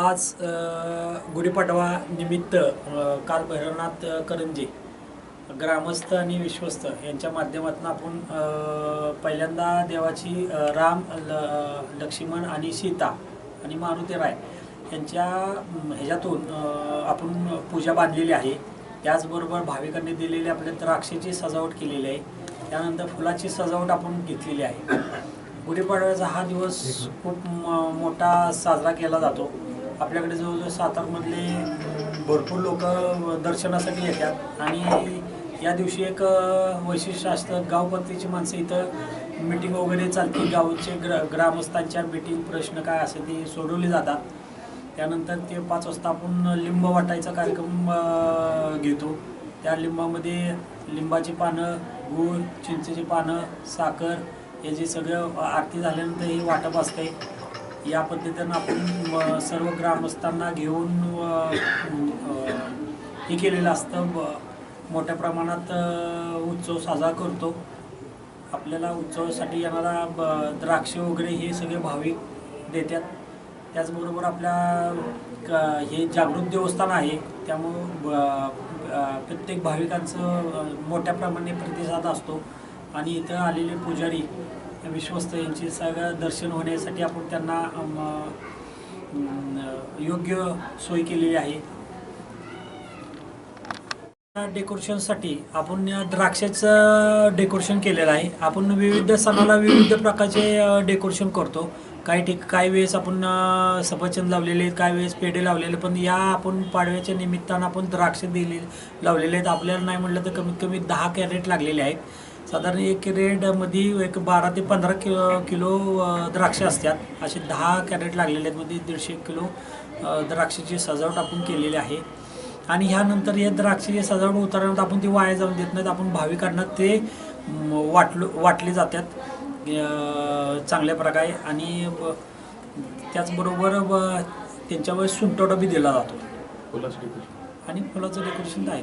आज गुढीपाडवा निमित्त काल भैरवनाथ करंजे ग्रामस्थ आणि विश्वस्त यांच्या माध्यमातून आपण पहिल्यांदा देवाची राम लक्ष्मण आणि सीता आणि मारुती राय यांच्या ह्याच्यातून आपण पूजा बांधलेली आहे। त्याचबरोबर भाविकांनी दिलेली आपल्या द्राक्षाची सजावट केलेली आहे। त्यानंतर फुलाची सजावट आपण घेतलेली आहे। गुढीपाडव्याचा हा दिवस खूप मोठा साजरा केला जातो। आपल्याकडे जवळजवळ सातारमधले भरपूर लोक दर्शनासाठी येतात आणि या दिवशी एक वैशिष्ट्य असतं। गावपातळीची माणसं इथं मीटिंग वगैरे चालते, गावचे ग्रामस्थांच्या मीटिंग प्रश्न काय असेल ते सोडवले जातात। त्यानंतर ते 5 वाजता आपण लिंब वाटायचा कार्यक्रम घेतो। त्या लिंबामध्ये लिंबाची पानं, गूळ, चिंचेची पानं, साखर हे जे सगळं आरती झाल्यानंतर ही वाटप असते। या पद्धतीनं आपण सर्व ग्रामस्थांना घेऊन हे केलेलं असतं। मोठ्या प्रमाणात उत्सव साजरा करतो। आपल्याला उत्सवासाठी येणारा द्राक्ष वगैरे हे सगळे भाविक देतात। त्याचबरोबर आपल्या हे जागृत देवस्थान आहे, त्यामुळं प्रत्येक भाविकांचं मोठ्या प्रमाणे प्रतिसाद असतो आणि इथं आलेले पुजारी विश्वस्त यांची सगळं दर्शन होण्यासाठी आपण त्यांना योग्य सोय केलेली आहे। डेकोरेशनसाठी आपण द्राक्षाचं डेकोरेशन केलेलं आहे। आपण विविध सणाला विविध प्रकारचे डेकोरेशन करतो। काही वेळेस आपण सफरचंद लावलेले, काही वेळेस पेढे लावलेले, पण या आपण पाडव्याच्या निमित्तानं आपण द्राक्ष लावलेले आहेत। आपल्याला नाही म्हटलं तर कमीत कमी 10 कॅरेट लागलेले आहेत। साधारण 1 कॅरेटमध्ये एक 12 ते 15 किलो द्राक्ष असतात। असे 10 कॅरेट लागलेले आहेत, मध्ये 150 किलो द्राक्षाची सजावट आपण केलेली आहे। आणि ह्यानंतर हे द्राक्षाची सजावट उतरल्यानंतर आपण ती वाया जाऊन देत नाहीत। आपण भाविकांना ते वाटले जातात चांगल्या प्रकारे आणि त्याचबरोबर त्यांच्यावर सुंटवडा बी दिला जातो आणि फुलाचं डेकोरेशन आहे।